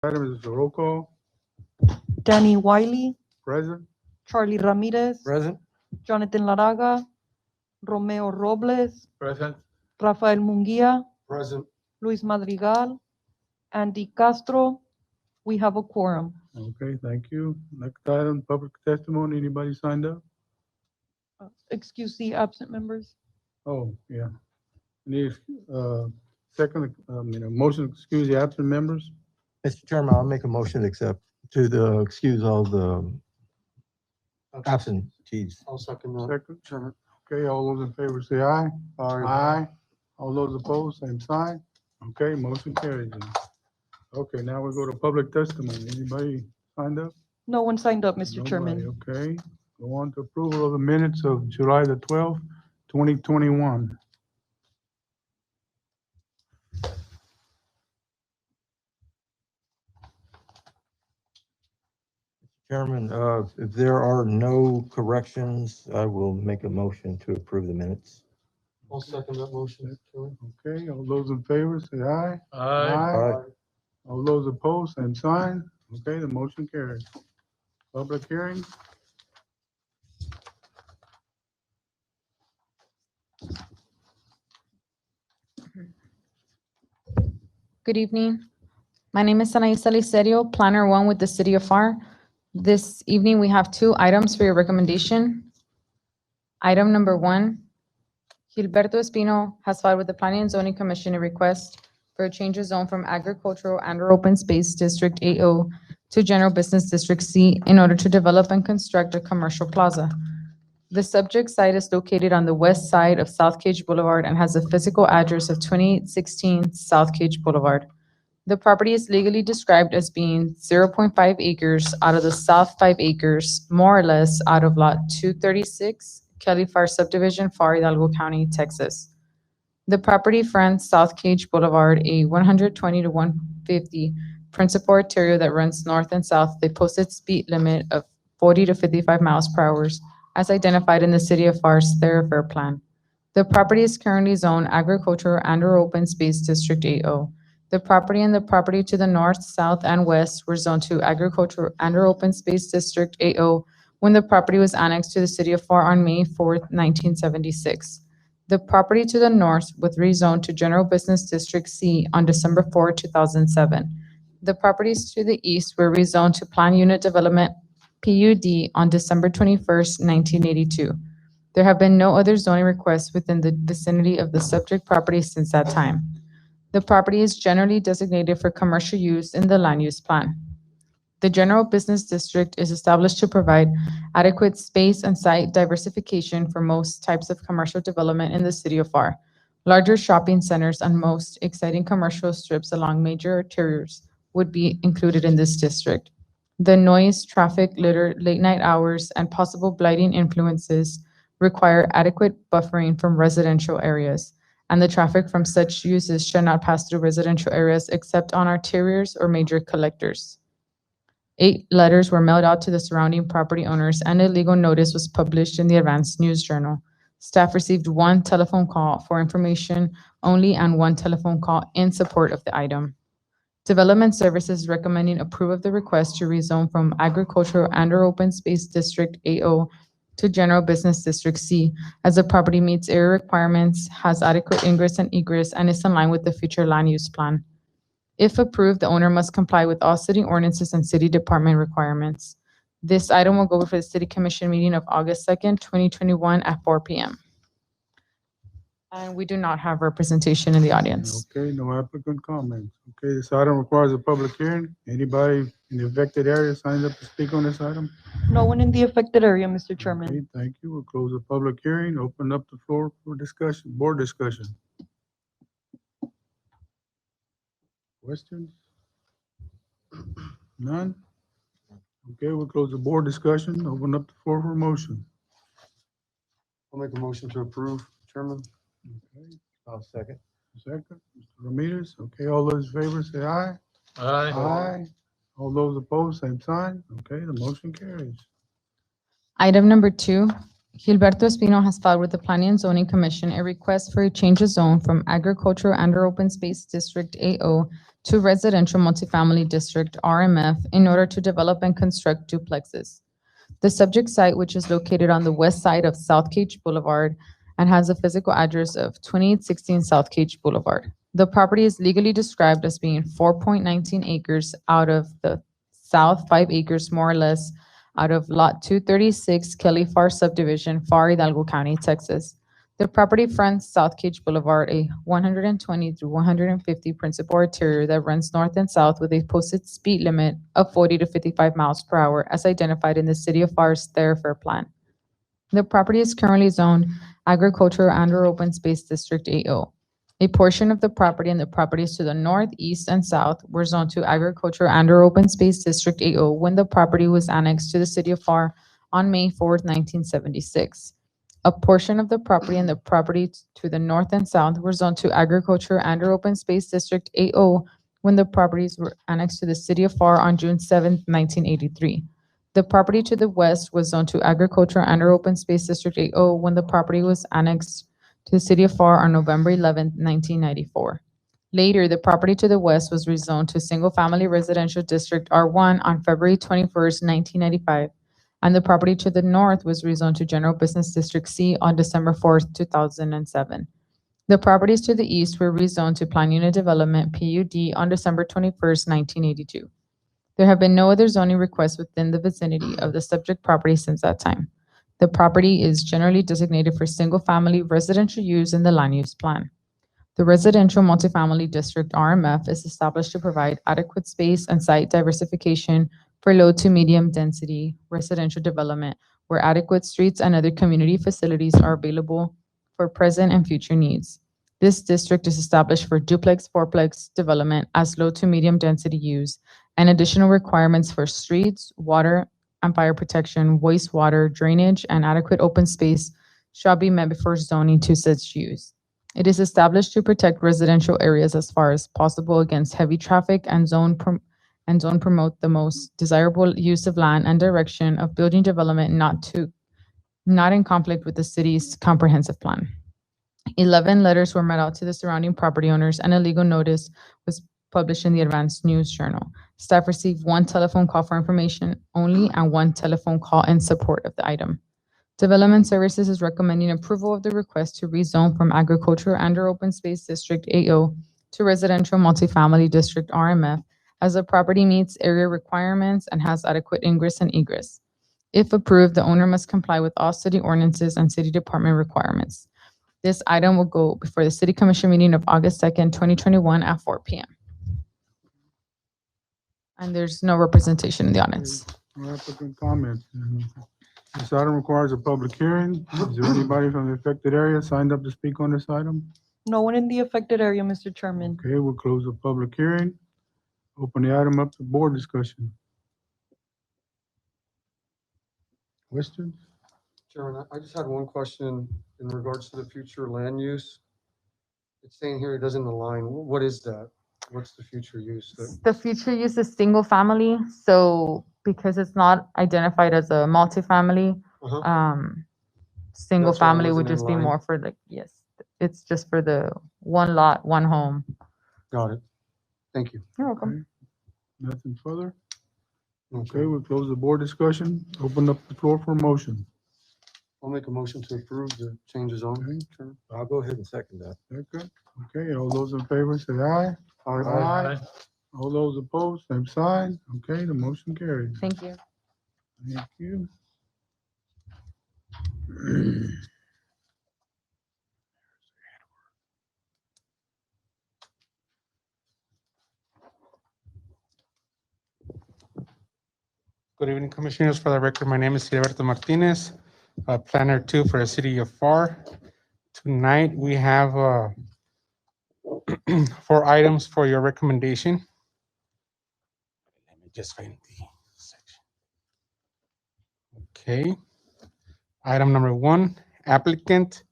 Item is a roll call. Danny Wiley, Present. Charlie Ramirez, Present. Jonathan Laraga, Romeo Robles, Present. Rafael Munguia, Present. Luis Madrigal, Andy Castro. We have a quorum. Okay, thank you. Next item, public testimony. Anybody signed up? Excuse the absent members. Oh, yeah. Need, second, a motion to excuse the absent members. Mr. Chairman, I'll make a motion to excuse all the absentees. I'll second that. Second. Chairman. Okay, all those in favor say aye. Aye. All those opposed, same sign. Okay, motion carries. Okay, now we go to public testimony. Anybody signed up? No one signed up, Mr. Nobody, Chairman. okay. Go on to approval of the minutes of July the 12th, 2021. Chairman, if there are no corrections, I will make a motion to approve the minutes. I'll second that motion. Chairman. Okay, all those in favor say aye. Aye. All those opposed, same sign. Okay, the motion carries. Public hearing. Good evening. My name is Anaisa Licerio, Planner 1 with the City of Pharr. This evening, we have 2 items for your recommendation. Item number 1, Gilberto Espino has filed with the Planning and Zoning Commission a request for a change of zone from Agricultural and/or Open Space District AO to General Business District C in order to develop and construct a commercial plaza. The subject site is located on the west side of South Cage Boulevard and has a physical address of 2816 South Cage Boulevard. The property is legally described as being 0.5 acres out of the south 5 acres, more or less, out of Lot 236, Kelly Pharr Subdivision, Pharr, Hidalgo County, Texas. The property fronts South Cage Boulevard, a 120 to 150 principal arterial that runs north and south. They posted speed limit of 40 to 55 miles per hour, as identified in the City of Pharr's thoroughfare plan. The property is currently zoned agricultural and/or open space district AO. The property and the property to the north, south, and west were zoned to agricultural and/or open space district AO when the property was annexed to the City of Pharr on May 4th, 1976. The property to the north was rezoned to General Business District C on December 4, 2007. The properties to the east were rezoned to Plan Unit Development PUD on December 21st, 1982. There have been no other zoning requests within the vicinity of the subject property since that time. The property is generally designated for commercial use in the land use plan. The General Business District is established to provide adequate space and site diversification for most types of commercial development in the City of Pharr. Larger shopping centers and most exciting commercial strips along major arterials would be included in this district. The noise, traffic, litter, late night hours, and possible blighting influences require adequate buffering from residential areas, and the traffic from such uses should not pass through residential areas except on arterials or major collectors. 8 letters were mailed out to the surrounding property owners, and a legal notice was published in the Advance News Journal. Staff received 1 telephone call for information only and 1 telephone call in support of the item. Development Services recommending approval of the request to rezone from Agricultural and/or Open Space District AO to General Business District C, as the property meets area requirements, has adequate ingress and egress, and is in line with the future land use plan. If approved, the owner must comply with all city ordinances and city department requirements. This item will go before the City Commission meeting of August 2nd, 2021 at 4 p.m. And we do not have representation in the audience. Okay, no applicant comments. Okay, this item requires a public hearing. Anybody in the affected area signed up to speak on this item? No one in the affected area, Mr. Chairman. Okay, thank you. We'll close the public hearing, open up the floor for discussion, board discussion. Questions? None? Okay, we'll close the board discussion, open up the floor for motion. I'll make a motion to approve, Chairman. Okay, I'll second. second, Mr. Ramirez. Okay, all those in favor say aye. Aye. All those opposed, same sign. Okay, the motion carries. Item number 2, Gilberto Espino has filed with the Planning and Zoning Commission a request for a change of zone from agricultural and/or open space district AO to residential multifamily district RMF in order to develop and construct duplexes. The subject site, which is located on the west side of South Cage Boulevard and has a physical address of 2816 South Cage Boulevard. The property is legally described as being 4.19 acres out of the south 5 acres, more or less, out of Lot 236 Kelly Pharr subdivision, Pharr, Hidalgo County, Texas. The property fronts South Cage Boulevard, a 120 through 150 principal arterial that runs north and south with a posted speed limit of 40 to 55 miles per hour as identified in the City of Pharr's thoroughfare plan. The property is currently zoned agricultural and/or open space district AO. A portion of the property and the properties to the north, east, and south were zoned to agricultural and/or open space district AO when the property was annexed to the City of Pharr on May 4th, 1976. A portion of the property and the property to the north and south were zoned to agriculture and/or open space district AO when the properties were annexed to the City of Pharr on June 7th, 1983. The property to the west was zoned to agriculture and/or open space district AO when the property was annexed to the City of Pharr on November 11th, 1994. Later, the property to the west was rezoned to single-family residential district R1 on February 21st, 1995, and the property to the north was rezoned to General Business District C on December 4th, 2007. The properties to the east were rezoned to Plan Unit Development PUD on December 21st, 1982. There have been no other zoning requests within the vicinity of the subject property since that time. The property is generally designated for single-family residential use in the land use plan. The Residential Multifamily District RMF is established to provide adequate space and site diversification for low to medium density residential development where adequate streets and other community facilities are available for present and future needs. This district is established for duplex, fourplex development as low to medium density use, and additional requirements for streets, water and fire protection, wastewater, drainage, and adequate open space shall be met before zoning to such use. It is established to protect residential areas as far as possible against heavy traffic and zone promote the most desirable use of land and direction of building development not in conflict with the city's comprehensive plan. 11 letters were mailed out to the surrounding property owners and a legal notice was published in the Advanced News Journal. Staff received 1 telephone call for information only and 1 telephone call in support of the item. Development Services is recommending approval of the request to rezone from agricultural and/or open space district AO to residential multifamily district RMF as the property meets area requirements and has adequate ingress and egress. If approved, the owner must comply with all city ordinances and city department requirements. This item will go before the City Commission meeting of August 2nd, 2021 at 4 p.m. And there's no representation in the audience. No applicant comments. This item requires a public hearing. Is there anybody from the affected area signed up to speak on this item? No one in the affected area, Mr. Chairman. Okay, we'll close the public hearing. Open the item up to board discussion. Questions? Chairman, I just had one question in regards to the future land use. It's saying here it doesn't align. What is that? What's the future use? The future use is single family, so because it's not identified as a multifamily, single That's why it family would wasn't in just be line. more for the, yes, it's just for the one lot, one home. Got it. Thank you. You're welcome. Nothing further? Okay, Okay, we'll close the board discussion. Open up the floor for motion. I'll make a motion to approve the changes on. Okay. Chairman. I'll go ahead and second that. Second. Okay, all those in favor say aye. Aye. All those opposed, same sign. Okay, the motion carries. Thank you. Thank you. Good evening, Commissioners. For the record, my name is Gilberto Martinez, Planner 2 for the City of Pharr. Tonight, we have 4 items for your recommendation. Let me just find the section. Okay. Item number 1, applicant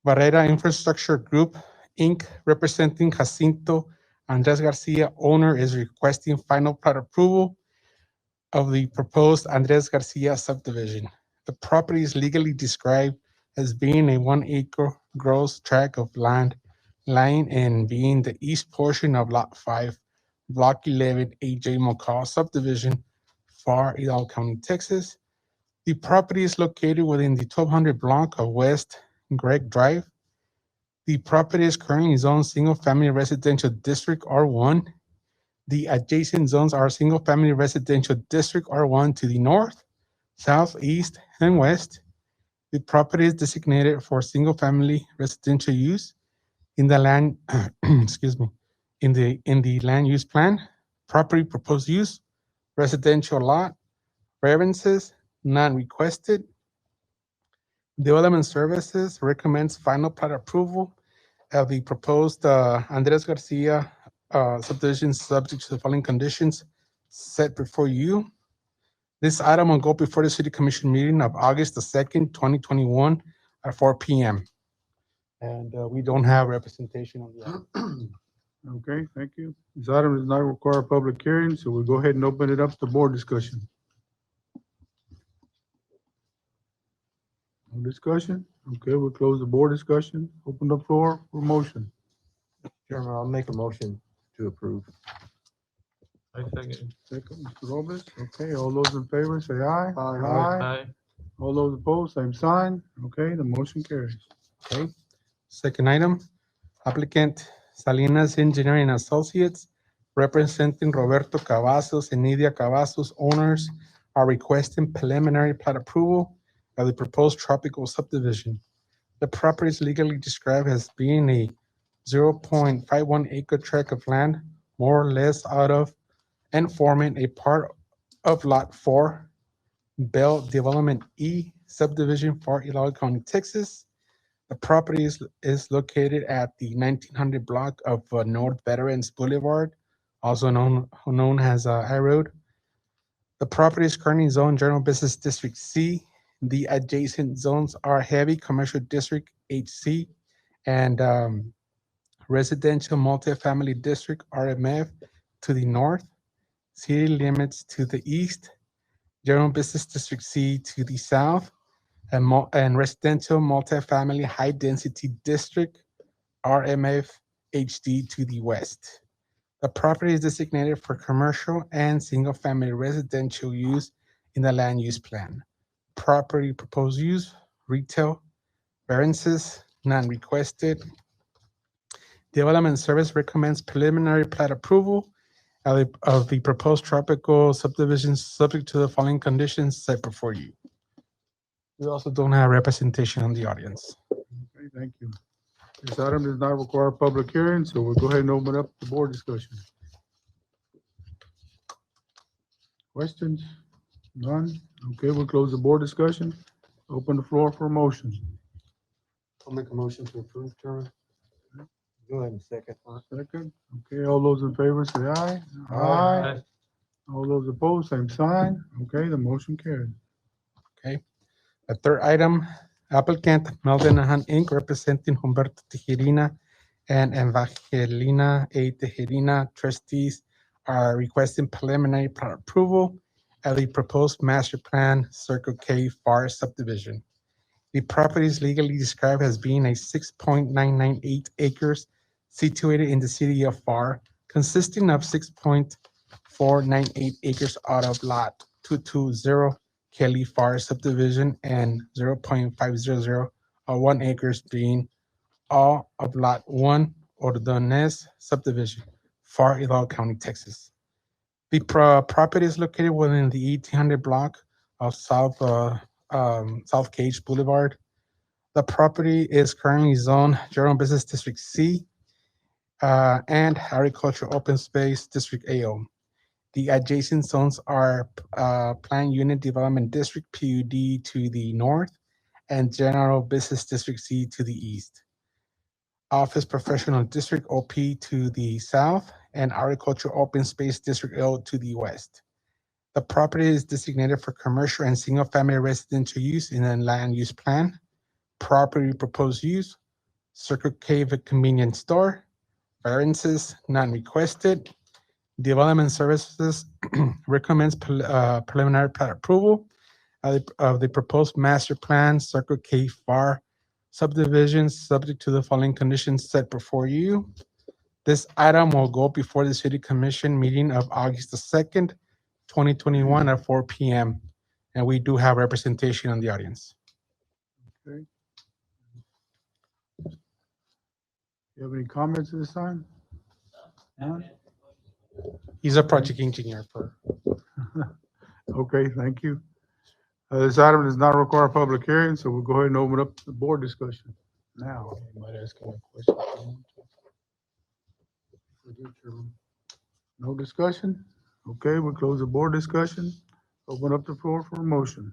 Barrera Infrastructure Group, Inc., representing Jacinto Andres Garcia, owner, is requesting final plat approval of the proposed Andres Garcia subdivision. The property is legally described as being a 1-acre gross tract of land lying and being the east portion of Lot 5, Block 11, A.J. McCall subdivision, Pharr, Hidalgo County, Texas. The property is located within the 1200 block of West Greg Drive. The property is currently zoned single-family residential district R1. The adjacent zones are single-family residential district R1 to the north, south, east, and west. The property is designated for single-family residential use in the land, excuse me, in the land use plan. Property proposed use, residential lot, variances, none requested. Development Services recommends final plat approval of the proposed Andres Garcia subdivision subject to the following conditions set before you. This item will go before the City Commission meeting of August the 2nd, 2021 at 4 p.m. And we don't have representation on the item. Okay, thank you. This item does not require a public hearing, so we'll go ahead and open it up to board discussion. No discussion? Okay, we'll close the board discussion. Open the floor for motion. Chairman, I'll make a motion to approve. Second, Mr. Robles. Okay, all those in favor, say aye. Aye. All those opposed, same sign. Okay, the motion carries. Okay. Second item, applicant Salinas Engineering Associates, representing Roberto Cavazos and Nidia Cavazos, owners, are requesting preliminary plat approval of the proposed tropical subdivision. The property is legally described as being a 0.51 acre tract of land, more or less out of and forming a part of Lot 4, Bell Development E subdivision, Pharr, Hidalgo County, Texas. The property is located at the 1900 block of North Veterans Boulevard, also known as High Road. The property is currently zoned General Business District C. The adjacent zones are Heavy Commercial District HC and Residential Multifamily District RMF to the north, city limits to the east, General Business District C to the south, and Residential Multifamily High Density District RMF HD to the west. The property is designated for commercial and single-family residential use in the land use plan. Property proposed use, retail, variances, none requested. Development Service recommends preliminary plat approval of the proposed tropical subdivision subject to the following conditions set before you. We also don't have representation on the audience. Okay, thank you. This item does not require a public hearing, so we'll go ahead and open up the board discussion. Questions? None? Okay, we'll close the board discussion. Open the floor for motion. I'll make a motion to approve, Chairman. Go ahead and second. Second. Okay, all those in favor say aye. Aye. All those opposed, same sign. Okay, the motion carries. The third item, applicant Melvin Hunt Inc., representing Humberto Tijerina and Evangelina A. Tijerina, trustees, are requesting preliminary plat approval of the proposed master plan Circle K Pharr subdivision. The property is legally described as being a 6.998 acres situated in the city of Pharr, consisting of 6.498 acres out of Lot 220 Kelly Pharr subdivision and 0.500 or 1 acres being all of Lot 1 Ordonez subdivision, Pharr, Hidalgo County, Texas. The property is located within the 1800 block of South Cage Boulevard. The property is currently zoned General Business District C and Agricultural Open Space District AO. The adjacent zones are Planned Unit Development District PUD to the north and General Business District C to the east. Office Professional District OP to the south and Agricultural Open Space District L to the west. The property is designated for commercial and single-family residential use in a land use plan. Property proposed use, Circle K convenience store, variances none requested. Development Services recommends preliminary plat approval of the proposed master plan, Circle K Pharr subdivision, subject to the following conditions set before you. This item will go before the city commission meeting of August the 2nd, 2021 at 4 p.m. And we do have representation in the audience. Okay. You have any comments at this time? None? He's a project engineer for. Okay, thank you. This item does not require a public hearing, so we'll go ahead and open up the board discussion now. Anybody asking a question? No discussion? Okay, we'll close the board discussion. Open up the floor for a motion.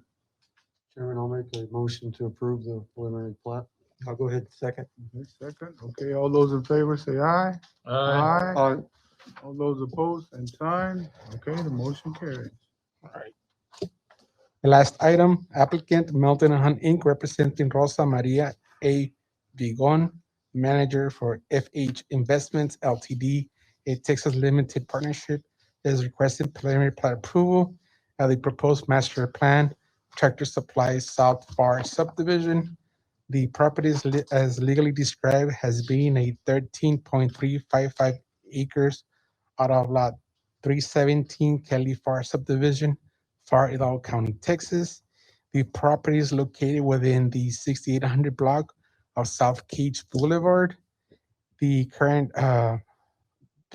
Chairman, I'll make a motion to approve the preliminary plat. I'll go ahead second. Okay, second. Okay, all those in favor say aye. Aye. Aye. All those opposed, same sign. Okay, the motion carries. All right. The last item, applicant Melton and Hunt Inc., representing Rosa Maria A. Vigon, manager for FH Investments LTD, a Texas limited partnership, is requesting preliminary plat approval of the proposed master plan, Tractor Supply South Pharr subdivision. The property is as legally described has being a 13.355 acres out of lot 317 Kelly Pharr subdivision, Pharr, Hidalgo County, Texas. The property is located within the 6800 block of South Cage Boulevard. The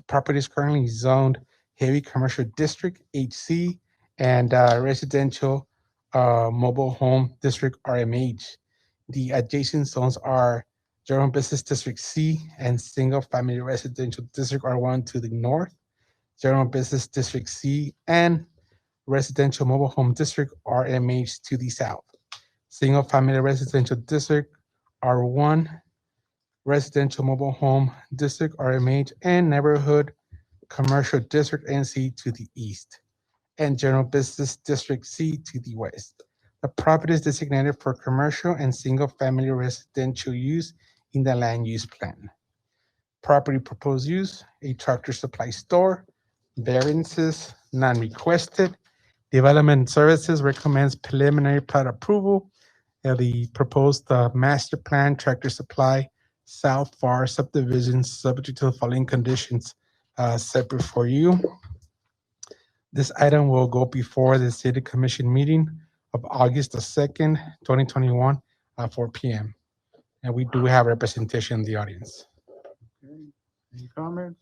property is currently zoned heavy commercial district HC and residential mobile home district RMH. The adjacent zones are general business district C and single family residential district R1 to the north, general business district C and residential mobile home district RMH to the south, single family residential district R1, residential mobile home district RMH, and neighborhood commercial district NC to the east, and general business district C to the west. The property is designated for commercial and single family residential use in the land use plan. Property proposed use, a Tractor Supply store. Variances, none requested. Development Services recommends preliminary plat approval of the proposed master plan Tractor Supply South Pharr subdivision, subject to the following conditions set before you. This item will go before the city commission meeting of August the 2nd, 2021 at 4 p.m. And we do have representation in the audience. Okay, any comments?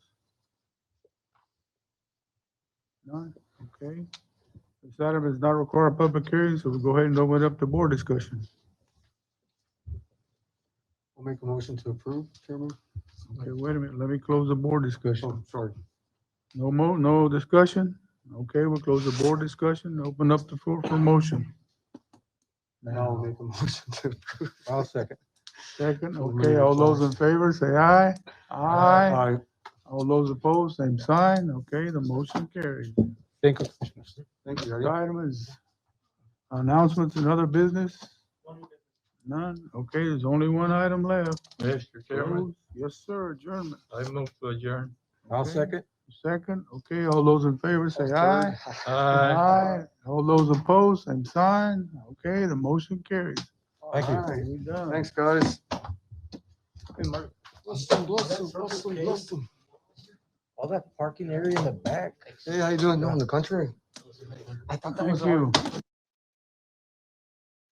None? Okay. This item does not require a public hearing, so we'll go ahead and open up the board discussion. I'll make a motion to approve, Chairman. Okay, wait a minute, let me close the board discussion. Oh, sorry. No discussion? Okay, we'll close the board discussion, open up the floor for motion. Now I'll make a motion to approve. I'll second. Second, okay, all those in favor, say aye. Aye. Aye. All those opposed, same sign. Okay, the motion carries. Thank you, Commissioners. Thank you. Next Eddie. item is announcements and other business. None? Okay, there's only one item left. Mr. Chairman, Yes, sir, adjournment. I move to adjourn. I'll Okay. second. Second, okay, all those in favor, say aye. Aye. All those opposed, same sign. Okay, the motion carries. Thank you. All right. We done. Thanks, guys. Bless them, bless them, bless them, bless them. All that parking area in the back. Hey, how you doing? No, in the country? I thought that was Thank our- you.